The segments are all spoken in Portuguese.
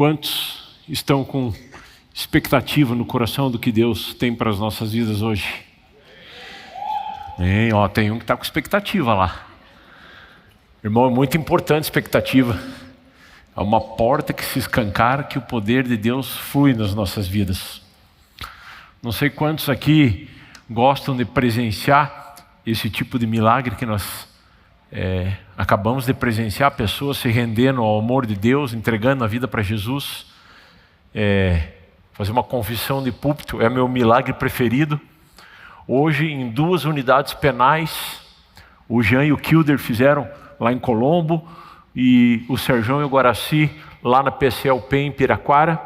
Quantos estão com expectativa no coração do que Deus tem para as nossas vidas hoje? Tem um que está com expectativa lá. Irmão, é muito importante expectativa. É uma porta que se escancara que o poder de Deus flui nas nossas vidas. Não sei quantos aqui gostam de presenciar esse tipo de milagre que nós acabamos de presenciar, pessoas se rendendo ao amor de Deus, entregando a vida para Jesus. Fazer uma confissão de púlpito é meu milagre preferido. Hoje, em 2 unidades penais, o Jean e o Kilder fizeram lá em Colombo, e o Serjão e o Guaraci lá na PCLP em Piraquara.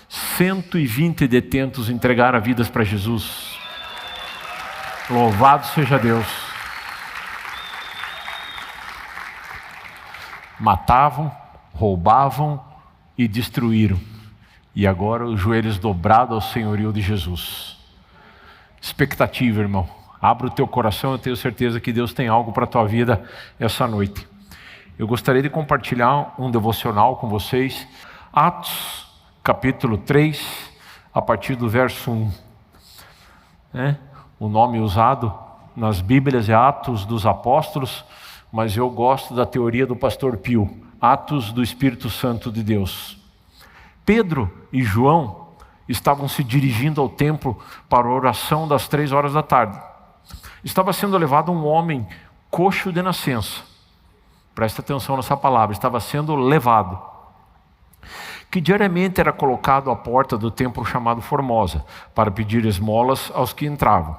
120 detentos entregaram vidas para Jesus. Louvado seja Deus. Matavam, roubavam e destruíram. E agora os joelhos dobrados ao senhorio de Jesus. Expectativa, irmão. Abra o teu coração, eu tenho certeza que Deus tem algo para a tua vida essa noite. Eu gostaria de compartilhar um devocional com vocês. Atos, capítulo 3, a partir do verso 1. O nome usado nas Bíblias é Atos dos Apóstolos, mas eu gosto da teoria do pastor Pio, Atos do Espírito Santo de Deus. Pedro e João estavam se dirigindo ao templo para a oração das 3 horas da tarde. Estava sendo levado um homem coxo de nascença. Presta atenção nessa palavra, estava sendo levado. Que diariamente era colocado à porta do templo chamado Formosa, para pedir esmolas aos que entravam.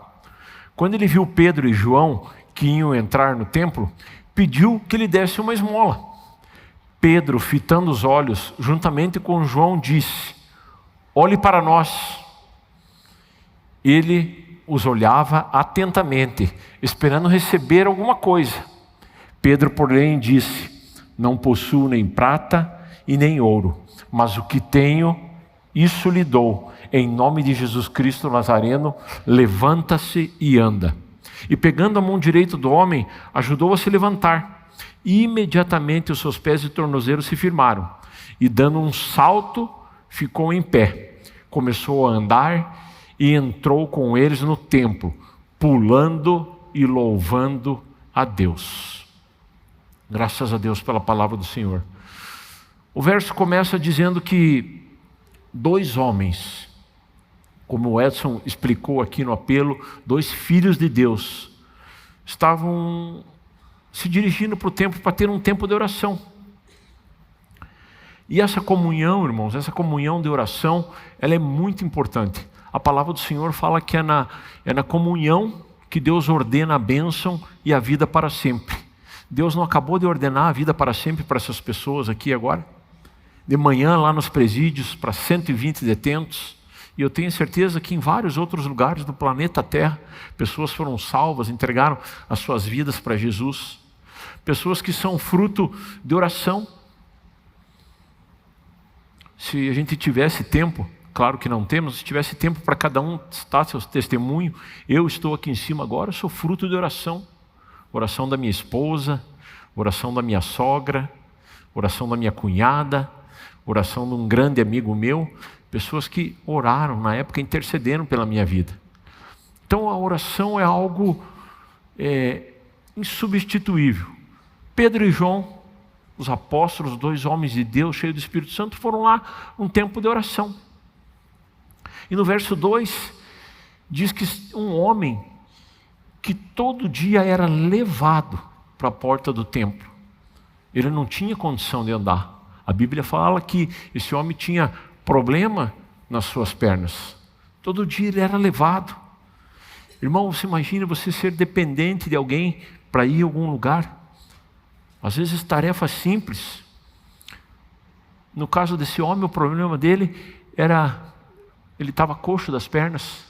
Quando ele viu Pedro e João, que iam entrar no templo, pediu que lhe desse uma esmola. Pedro, fitando os olhos, juntamente com João, disse: olhe para nós. Ele os olhava atentamente, esperando receber alguma coisa. Pedro, porém, disse: não possuo nem prata e nem ouro, mas o que tenho, isso lhe dou. Em nome de Jesus Cristo Nazareno, levanta-se e anda. E pegando a mão direita do homem, ajudou a se levantar. E imediatamente os seus pés e tornozelos se firmaram. E dando um salto, ficou em pé. Começou a andar e entrou com eles no templo, pulando e louvando a Deus. Graças a Deus pela palavra do Senhor. O verso começa dizendo que 2 homens, como o Edson explicou aqui no apelo, 2 filhos de Deus, estavam se dirigindo para o templo para ter um tempo de oração. E essa comunhão, irmãos, essa comunhão de oração, ela é muito importante. A palavra do Senhor fala que é na comunhão que Deus ordena a bênção e a vida para sempre. Deus não acabou de ordenar a vida para sempre para essas pessoas aqui agora? De manhã lá nos presídios para 120 detentos, e eu tenho certeza que em vários outros lugares do planeta Terra, pessoas foram salvas, entregaram as suas vidas para Jesus. Pessoas que são fruto de oração. Se a gente tivesse tempo, claro que não temos, se tivesse tempo para cada um citar seu testemunho, eu estou aqui em cima agora, sou fruto de oração. Oração da minha esposa, oração da minha sogra, oração da minha cunhada, oração de um grande amigo meu, pessoas que oraram na época, intercederam pela minha vida. Então a oração é algo insubstituível. Pedro e João, os apóstolos, 2 homens de Deus, cheios do Espírito Santo, foram lá um tempo de oração. E no verso 2, diz que um homem que todo dia era levado para a porta do templo, ele não tinha condição de andar. A Bíblia fala que esse homem tinha problema nas suas pernas. Todo dia ele era levado. Irmão, você imagina você ser dependente de alguém para ir a algum lugar? Às vezes tarefas simples. No caso desse homem, o problema dele era, ele estava coxo das pernas.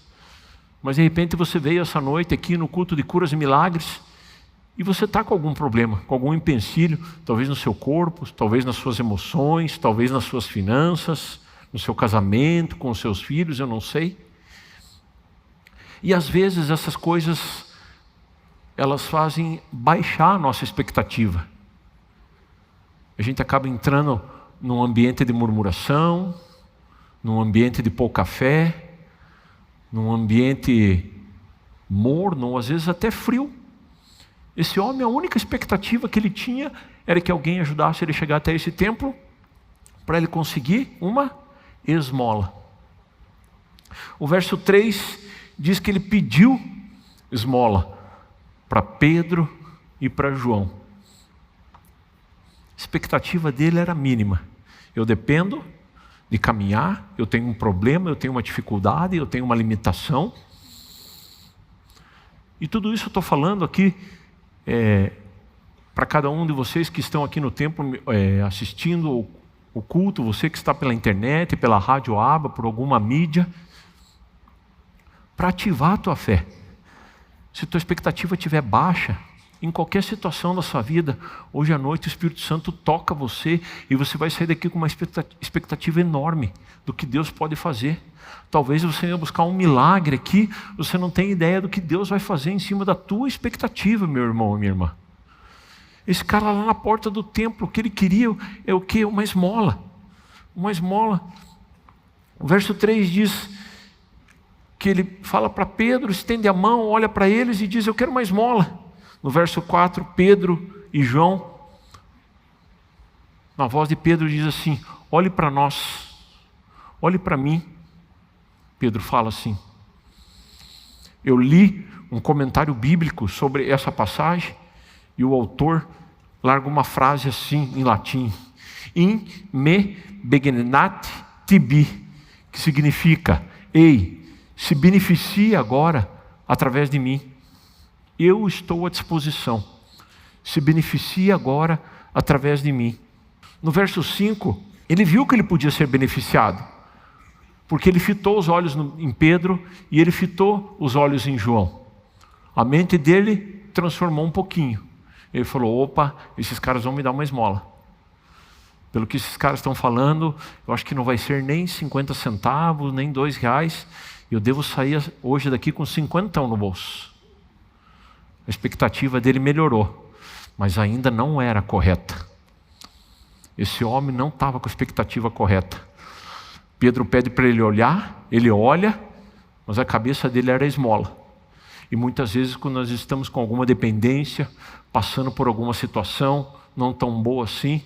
Mas de repente você veio essa noite aqui no culto de curas e milagres, e você está com algum problema, com algum empecilho, talvez no seu corpo, talvez nas suas emoções, talvez nas suas finanças, no seu casamento, com os seus filhos, eu não sei. E às vezes essas coisas, elas fazem baixar a nossa expectativa. A gente acaba entrando num ambiente de murmuração, num ambiente de pouca fé, num ambiente morno, ou às vezes até frio. Esse homem, a única expectativa que ele tinha era que alguém ajudasse ele a chegar até esse templo para ele conseguir uma esmola. O verso 3 diz que ele pediu esmola para Pedro e para João. A expectativa dele era mínima. Eu dependo de caminhar, eu tenho um problema, eu tenho uma dificuldade, eu tenho uma limitação. E tudo isso eu estou falando aqui para cada um de vocês que estão aqui no templo assistindo o culto, você que está pela internet, pela rádio Aba, por alguma mídia, para ativar a tua fé. Se tua expectativa estiver baixa, em qualquer situação da sua vida, hoje à noite o Espírito Santo toca você e você vai sair daqui com uma expectativa enorme do que Deus pode fazer. Talvez você venha buscar um milagre aqui, você não tem ideia do que Deus vai fazer em cima da tua expectativa, meu irmão e minha irmã. Esse cara lá na porta do templo, o que ele queria é o quê? Uma esmola. Uma esmola. O verso 3 diz que ele fala para Pedro, estende a mão, olha para eles e diz: eu quero uma esmola. No verso 4, Pedro e João, na voz de Pedro diz assim: olhe para nós, olhe para mim. Pedro fala assim. Eu li um comentário bíblico sobre essa passagem e o autor larga uma frase assim em latim: in me begegnat tibi, que significa: ei, se beneficie agora através de mim. Eu estou à disposição. Se beneficie agora através de mim. No verso 5, ele viu que ele podia ser beneficiado, porque ele fitou os olhos em Pedro e ele fitou os olhos em João. A mente dele transformou um pouquinho. Ele falou: opa, esses caras vão me dar uma esmola. Pelo que esses caras estão falando, eu acho que não vai ser nem 50 centavos, nem R$2. Eu devo sair hoje daqui com 50 no bolso. A expectativa dele melhorou, mas ainda não era correta. Esse homem não estava com a expectativa correta. Pedro pede para ele olhar, ele olha, mas a cabeça dele era esmola. E muitas vezes, quando nós estamos com alguma dependência, passando por alguma situação não tão boa assim,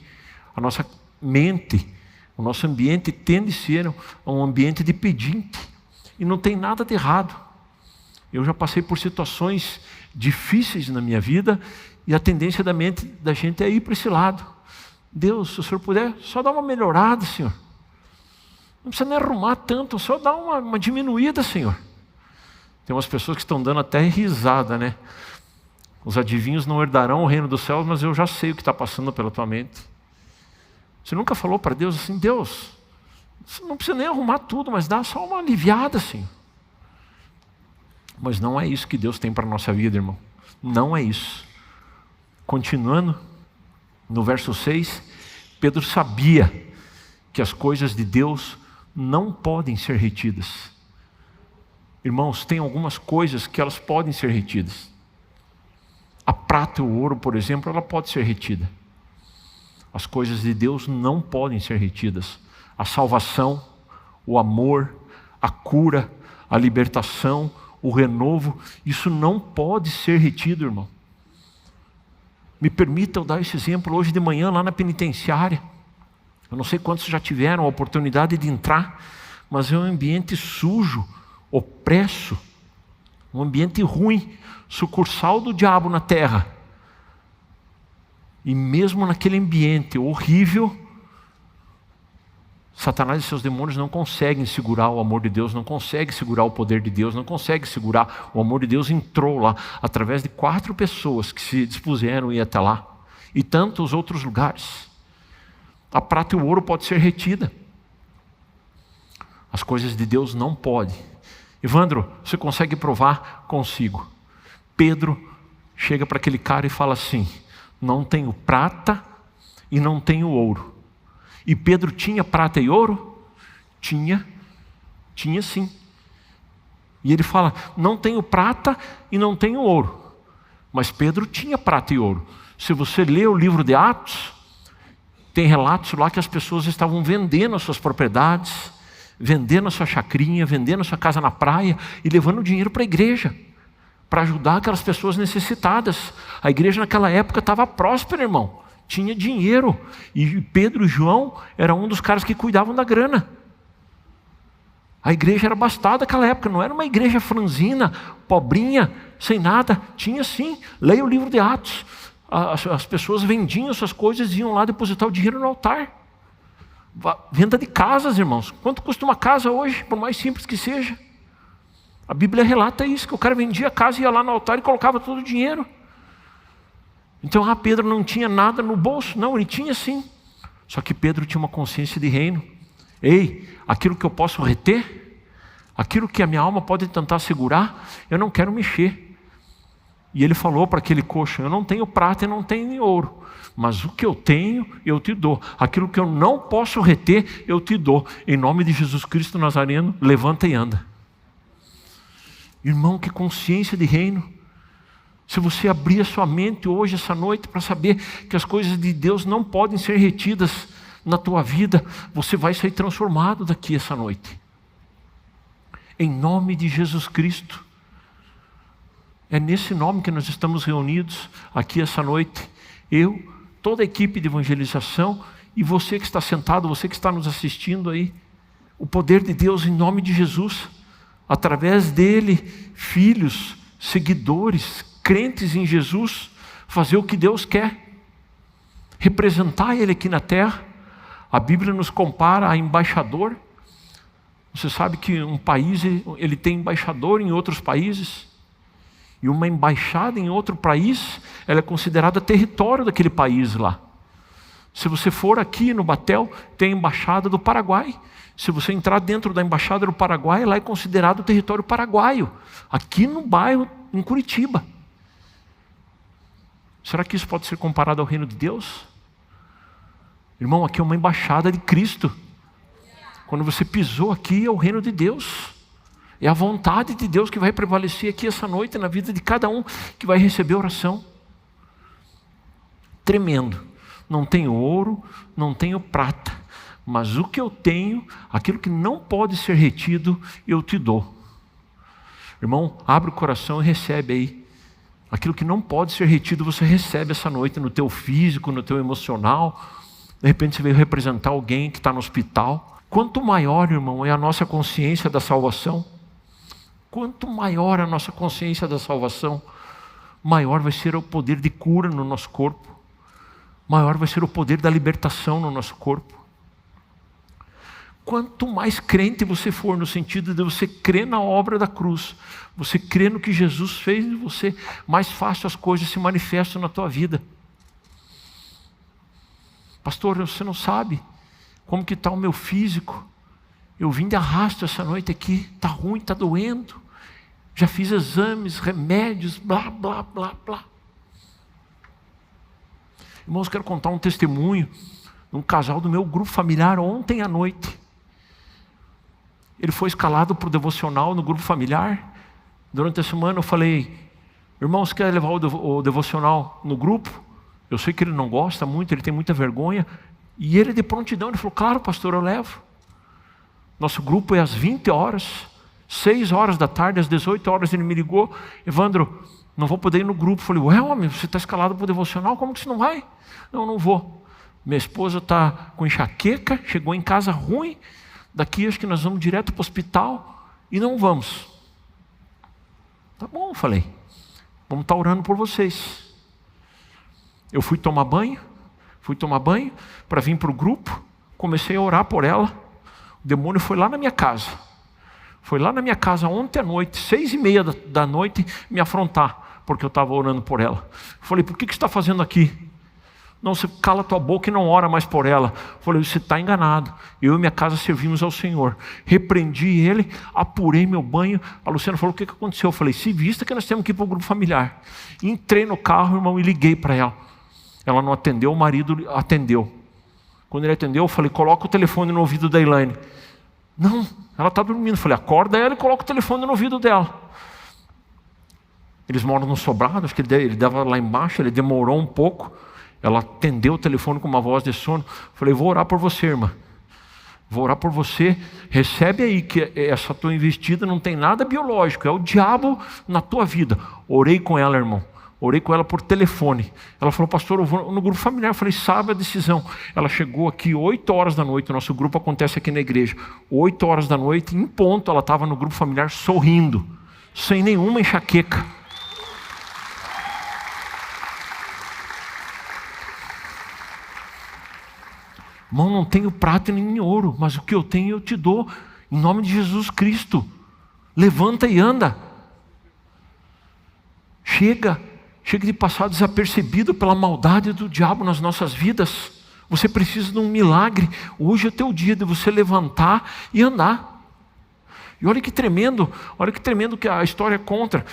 a nossa mente, o nosso ambiente tende a ser um ambiente de pedinte. E não tem nada de errado. Eu já passei por situações difíceis na minha vida e a tendência da mente da gente é ir para esse lado. Deus, se o Senhor puder, só dá uma melhorada, Senhor. Não precisa nem arrumar tanto, só dá uma diminuída, Senhor. Tem umas pessoas que estão dando até risada, né? Os adivinhos não herdarão o reino dos céus, mas eu já sei o que está passando pela tua mente. Você nunca falou para Deus assim: Deus, você não precisa nem arrumar tudo, mas dá só uma aliviada, Senhor. Mas não é isso que Deus tem para a nossa vida, irmão. Não é isso. Continuando, no verso 6, Pedro sabia que as coisas de Deus não podem ser retidas. Irmãos, tem algumas coisas que elas podem ser retidas. A prata e o ouro, por exemplo, ela pode ser retida. As coisas de Deus não podem ser retidas. A salvação, o amor, a cura, a libertação, o renovo, isso não pode ser retido, irmão. Me permita eu dar esse exemplo hoje de manhã lá na penitenciária. Eu não sei quantos já tiveram a oportunidade de entrar, mas é um ambiente sujo, opresso, um ambiente ruim, sucursal do diabo na terra. E mesmo naquele ambiente horrível, Satanás e seus demônios não conseguem segurar o amor de Deus, não conseguem segurar o poder de Deus, não conseguem segurar. O amor de Deus entrou lá, através de 4 pessoas que se dispuseram a ir até lá. E tantos outros lugares. A prata e o ouro pode ser retida. As coisas de Deus não podem. Evandro, você consegue provar? Consigo. Pedro chega para aquele cara e fala assim: não tenho prata e não tenho ouro. E Pedro tinha prata e ouro? Tinha sim. E ele fala: não tenho prata e não tenho ouro. Mas Pedro tinha prata e ouro. Se você ler o livro de Atos, Tem relatos lá que as pessoas estavam vendendo as suas propriedades, vendendo a sua chacrinha, vendendo a sua casa na praia e levando dinheiro para a igreja, para ajudar aquelas pessoas necessitadas. A igreja naquela época estava próspera, irmão. Tinha dinheiro. E Pedro e João eram um dos caras que cuidavam da grana. A igreja era abastada naquela época. Não era uma igreja franzina, pobrinha, sem nada. Tinha sim. Leia o livro de Atos. As pessoas vendiam suas coisas e iam lá depositar o dinheiro no altar. Venda de casas, irmãos. Quanto custa uma casa hoje, por mais simples que seja? A Bíblia relata isso, que o cara vendia a casa, ia lá no altar e colocava todo o dinheiro. Então, Pedro não tinha nada no bolso. Não, ele tinha sim. Só que Pedro tinha uma consciência de reino. Ei, aquilo que eu posso reter, aquilo que a minha alma pode tentar segurar, eu não quero mexer. E ele falou para aquele coxo: eu não tenho prata e não tenho ouro, mas o que eu tenho eu te dou. Aquilo que eu não posso reter eu te dou. Em nome de Jesus Cristo Nazareno, levanta e anda. Irmão, que consciência de reino. Se você abrir a sua mente hoje, essa noite, para saber que as coisas de Deus não podem ser retidas na tua vida, você vai sair transformado daqui essa noite. Em nome de Jesus Cristo. É nesse nome que nós estamos reunidos aqui essa noite. Eu, toda a equipe de evangelização e você que está sentado, você que está nos assistindo aí. O poder de Deus em nome de Jesus. Através dele, filhos, seguidores, crentes em Jesus, fazer o que Deus quer. Representar ele aqui na terra. A Bíblia nos compara a embaixador. Você sabe que um país ele tem embaixador em outros países. E uma embaixada em outro país, ela é considerada território daquele país lá. Se você for aqui no Batel, tem a embaixada do Paraguai. Se você entrar dentro da embaixada do Paraguai, lá é considerado território paraguaio. Aqui no bairro, em Curitiba. Será que isso pode ser comparado ao reino de Deus? Irmão, aqui é uma embaixada de Cristo. Quando você pisou aqui, é o reino de Deus. É a vontade de Deus que vai prevalecer aqui essa noite na vida de cada um que vai receber oração. Tremendo. Não tenho ouro, não tenho prata, mas o que eu tenho, aquilo que não pode ser retido, eu te dou. Irmão, abre o coração e recebe aí. Aquilo que não pode ser retido, você recebe essa noite no teu físico, no teu emocional. De repente você veio representar alguém que está no hospital. Quanto maior, irmão, é a nossa consciência da salvação, quanto maior a nossa consciência da salvação, maior vai ser o poder de cura no nosso corpo, maior vai ser o poder da libertação no nosso corpo. Quanto mais crente você for, no sentido de você crer na obra da cruz, você crer no que Jesus fez em você, mais fácil as coisas se manifestam na tua vida. Pastor, você não sabe como que está o meu físico. Eu vim de arrasto essa noite aqui, está ruim, está doendo. Já fiz exames, remédios, blá, blá, blá, blá. Irmãos, quero contar um testemunho de um casal do meu grupo familiar ontem à noite. Ele foi escalado para o devocional no grupo familiar. Durante a semana eu falei: irmãos, quer levar o devocional no grupo? Eu sei que ele não gosta muito, ele tem muita vergonha. E ele de prontidão, ele falou: claro, pastor, eu levo. Nosso grupo é às 20 horas, 6 horas da tarde, às 18 horas ele me ligou: Evandro, não vou poder ir no grupo. Eu falei: ué, homem, você está escalado para o devocional, como que você não vai? Não vou. Minha esposa está com enxaqueca, chegou em casa ruim, daqui acho que nós vamos direto para o hospital e não vamos. Tá bom, eu falei, vamos estar orando por vocês. Eu fui tomar banho para vir para o grupo, comecei a orar por ela. O demônio foi lá na minha casa ontem à noite, 6:30 da noite, me afrontar, porque eu estava orando por ela. Eu falei: por que você está fazendo aqui? Não, você cala tua boca e não ora mais por ela. Eu falei: você está enganado. Eu e minha casa servimos ao Senhor. Repreendi ele, apurei meu banho. A Luciana falou: o que aconteceu? Eu falei: se vista que nós temos que ir para o grupo familiar. Entrei no carro, irmão, e liguei para ela. Ela não atendeu, o marido atendeu. Quando ele atendeu, eu falei: coloca o telefone no ouvido da Elaine. Não, ela está dormindo. Eu falei: acorda ela e coloca o telefone no ouvido dela. Eles moram no sobrado, acho que ele dava lá embaixo, ele demorou um pouco. Ela atendeu o telefone com uma voz de sono. Falei, vou orar por você, irmã. Vou orar por você. Recebe aí que essa tua investida não tem nada biológico. É o diabo na tua vida. Orei com ela, irmão. Orei com ela por telefone. Ela falou, pastor, eu vou no grupo familiar. Eu falei, sabe a decisão. Ela chegou aqui 8 horas da noite. O nosso grupo acontece aqui na igreja. 8 horas da noite, em ponto, ela estava no grupo familiar sorrindo. Sem nenhuma enxaqueca. Irmão, não tenho prata nem ouro, mas o que eu tenho eu te dou, em nome de Jesus Cristo. Levanta e anda. Chega de passar desapercebido pela maldade do diabo nas nossas vidas. Você precisa de um milagre. Hoje é teu dia de você levantar e andar. E olha que tremendo que a história conta.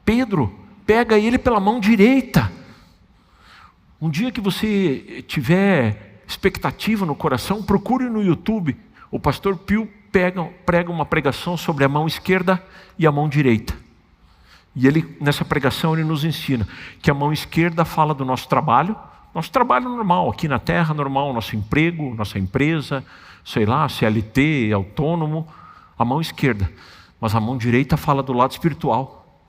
Pedro pega ele pela mão direita. Um dia que você tiver expectativa no coração, procure no YouTube. O pastor Pio prega uma pregação sobre a mão esquerda e a mão direita. E nessa pregação ele nos ensina que a mão esquerda fala do nosso trabalho normal, aqui na terra normal, nosso emprego, nossa empresa, sei lá, CLT, autônomo, a mão esquerda. Mas a mão direita fala do lado espiritual.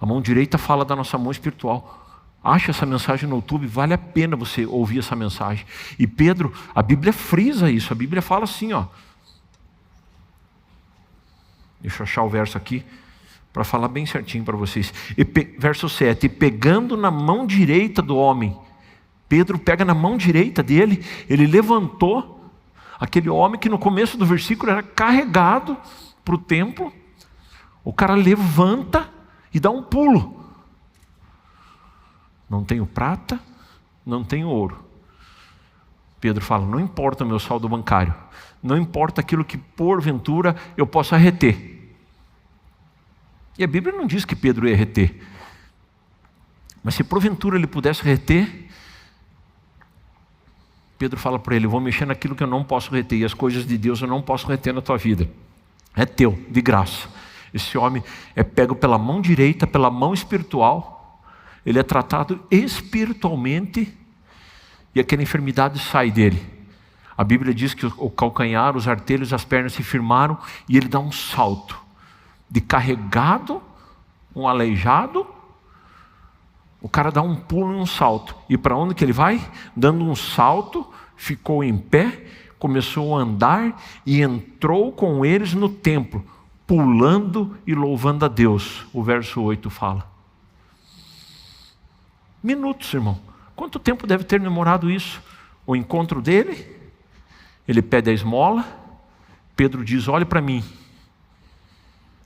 A mão direita fala da nossa mão espiritual. Acha essa mensagem no YouTube, vale a pena você ouvir essa mensagem. E Pedro, a Bíblia frisa isso, a Bíblia fala assim, ó. Deixa eu achar o verso aqui, para falar bem certinho para vocês. Verso 7, e pegando na mão direita do homem, Pedro pega na mão direita dele, ele levantou, aquele homem que no começo do versículo era carregado para o templo, o cara levanta e dá um pulo. Não tenho prata, não tenho ouro. Pedro fala, não importa o meu saldo bancário, não importa aquilo que porventura eu possa reter. E a Bíblia não diz que Pedro ia reter. Mas se porventura ele pudesse reter, Pedro fala para ele, vou mexer naquilo que eu não posso reter, e as coisas de Deus eu não posso reter na tua vida. É teu, de graça. Esse homem é pego pela mão direita, pela mão espiritual, ele é tratado espiritualmente e aquela enfermidade sai dele. A Bíblia diz que o calcanhar, os artelhos, as pernas se firmaram e ele dá um salto. De carregado, um aleijado, o cara dá um pulo e um salto. E para onde que ele vai? Dando um salto, ficou em pé, começou a andar e entrou com eles no templo, pulando e louvando a Deus. O verso 8 fala. Minutos, irmão. Quanto tempo deve ter demorado isso? O encontro dele, ele pede a esmola, Pedro diz, olhe para mim.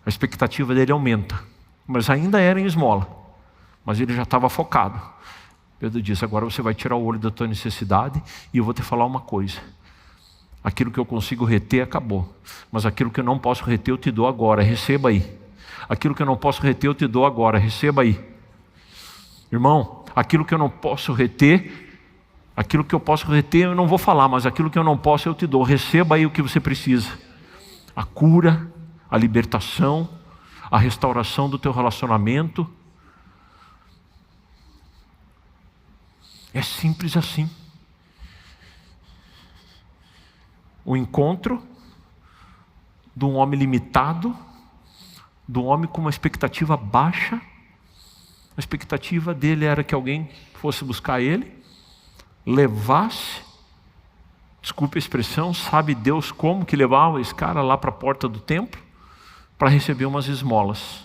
A expectativa dele aumenta, mas ainda era em esmola, mas ele já estava focado. Pedro diz, agora você vai tirar o olho da tua necessidade e eu vou te falar uma coisa. Aquilo que eu consigo reter acabou, mas aquilo que eu não posso reter eu te dou agora, receba aí. Aquilo que eu não posso reter eu te dou agora, receba aí. Irmão, aquilo que eu não posso reter, aquilo que eu posso reter eu não vou falar, mas aquilo que eu não posso eu te dou. Receba aí o que você precisa. A cura, a libertação, a restauração do teu relacionamento. É simples assim. O encontro de um homem limitado, de um homem com uma expectativa baixa. A expectativa dele era que alguém fosse buscar ele, levasse, desculpe a expressão, sabe Deus como que levava esse cara lá para a porta do templo, para receber umas esmolas.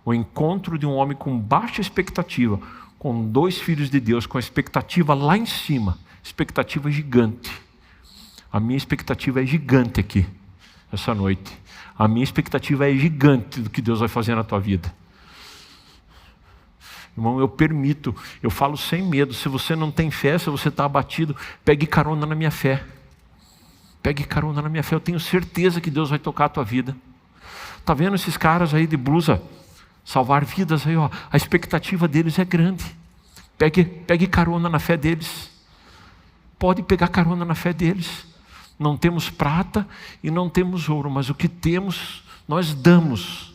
O encontro de um homem com baixa expectativa, com 2 filhos de Deus, com a expectativa lá em cima, expectativa gigante. A minha expectativa é gigante aqui, essa noite. A minha expectativa é gigante do que Deus vai fazer na tua vida. Irmão, eu falo sem medo, se você não tem fé, se você está abatido, pegue carona na minha fé. Pegue carona na minha fé, eu tenho certeza que Deus vai tocar a tua vida. Está vendo esses caras aí de blusa, salvar vidas aí, ó, a expectativa deles é grande. Pegue carona na fé deles. Pode pegar carona na fé deles. Não temos prata e não temos ouro, mas o que temos, nós damos.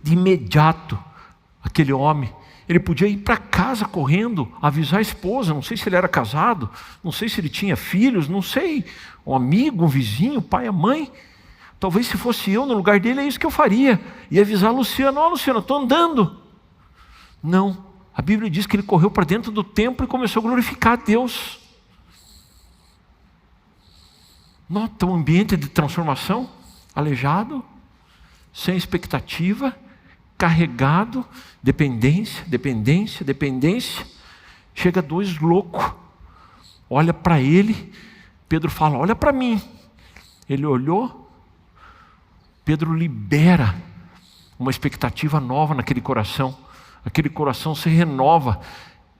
De imediato, aquele homem, Ele podia ir para casa correndo, avisar a esposa, não sei se ele era casado, não sei se ele tinha filhos, não sei, um amigo, um vizinho, o pai, a mãe. Talvez se fosse eu no lugar dele, é isso que eu faria. Ia avisar a Luciana: ó, Luciana, estou andando. Não, a Bíblia diz que ele correu para dentro do templo e começou a glorificar a Deus. Nota o ambiente de transformação: aleijado, sem expectativa, carregado, dependência. Chega dois loucos, olha para ele, Pedro fala: olha para mim. Ele olhou, Pedro libera uma expectativa nova naquele coração. Aquele coração se renova.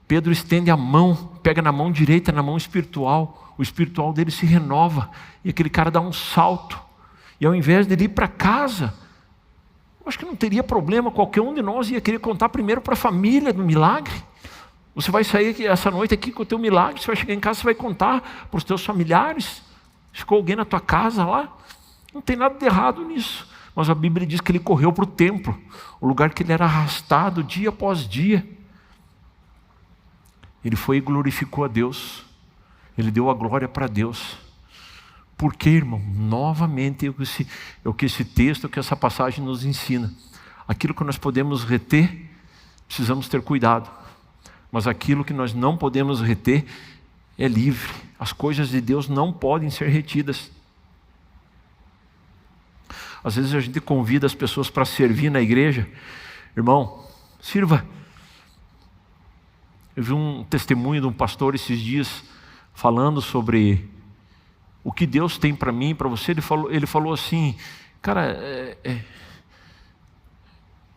Pedro estende a mão, pega na mão direita, na mão espiritual. O espiritual dele se renova e aquele cara dá um salto. E ao invés de ele ir para casa, eu acho que não teria problema, qualquer um de nós ia querer contar primeiro para a família do milagre. Você vai sair essa noite aqui com o teu milagre, você vai chegar em casa, você vai contar para os teus familiares. Ficou alguém na tua casa lá? Não tem nada de errado nisso. Mas a Bíblia diz que ele correu para o templo, o lugar que ele era arrastado dia após dia. Ele foi e glorificou a Deus. Ele deu a glória para Deus. Por quê, irmão? Novamente, é o que esse texto, o que essa passagem nos ensina. Aquilo que nós podemos reter, precisamos ter cuidado. Mas aquilo que nós não podemos reter é livre. As coisas de Deus não podem ser retidas. Às vezes a gente convida as pessoas para servir na igreja. Irmão, sirva. Eu vi um testemunho de um pastor esses dias falando sobre o que Deus tem para mim e para você. Ele falou assim: cara,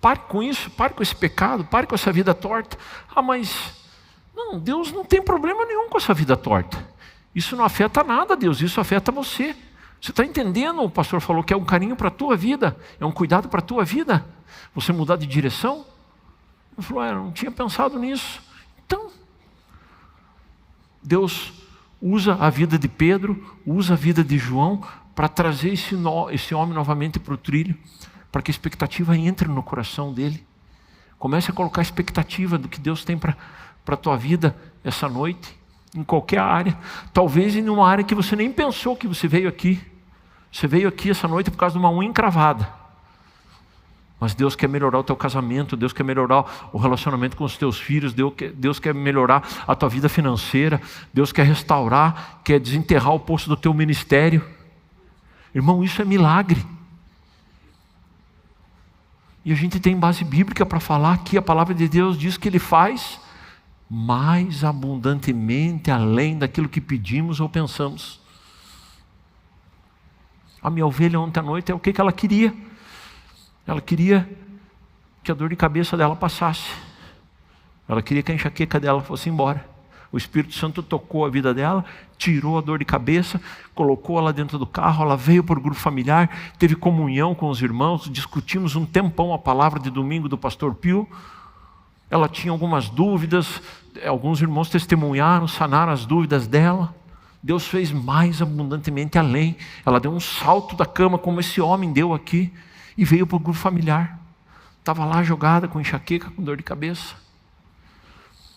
pare com isso, pare com esse pecado, pare com essa vida torta. Ah, mas não, Deus não tem problema nenhum com essa vida torta. Isso não afeta nada, Deus, isso afeta você. Você está entendendo? O pastor falou que é um carinho para a tua vida, é um cuidado para a tua vida. Você mudar de direção? Ele falou: não tinha pensado nisso. Então, Deus usa a vida de Pedro, usa a vida de João para trazer esse homem novamente para o trilho, para que a expectativa entre no coração dele. Comece a colocar expectativa do que Deus tem para a tua vida essa noite, em qualquer área. Talvez em uma área que você nem pensou que você veio aqui. Você veio aqui essa noite por causa de uma unha encravada. Mas Deus quer melhorar o teu casamento, Deus quer melhorar o relacionamento com os teus filhos, Deus quer melhorar a tua vida financeira, Deus quer restaurar, quer desenterrar o poço do teu ministério. Irmão, isso é milagre. E a gente tem base bíblica para falar que a palavra de Deus diz que Ele faz mais abundantemente além daquilo que pedimos ou pensamos. A minha ovelha ontem à noite é o que ela queria. Ela queria que a dor de cabeça dela passasse. Ela queria que a enxaqueca dela fosse embora. O Espírito Santo tocou a vida dela, tirou a dor de cabeça, colocou ela dentro do carro, ela veio para o grupo familiar, teve comunhão com os irmãos, discutimos um tempão a palavra de domingo do pastor Pio. Ela tinha algumas dúvidas, alguns irmãos testemunharam, sanaram as dúvidas dela. Deus fez mais abundantemente além. Ela deu um salto da cama, como esse homem deu aqui, e veio para o grupo familiar. Estava lá jogada com enxaqueca, com dor de cabeça.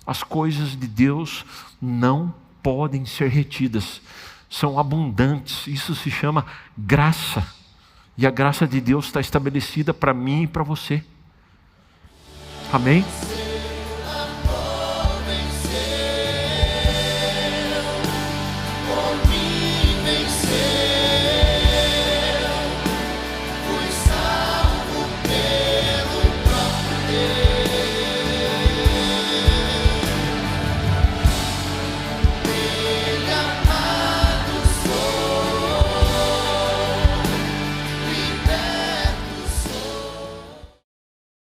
As coisas de Deus não podem ser retidas. São abundantes. Isso se chama graça. E a graça de Deus está estabelecida para mim e para você. Amém?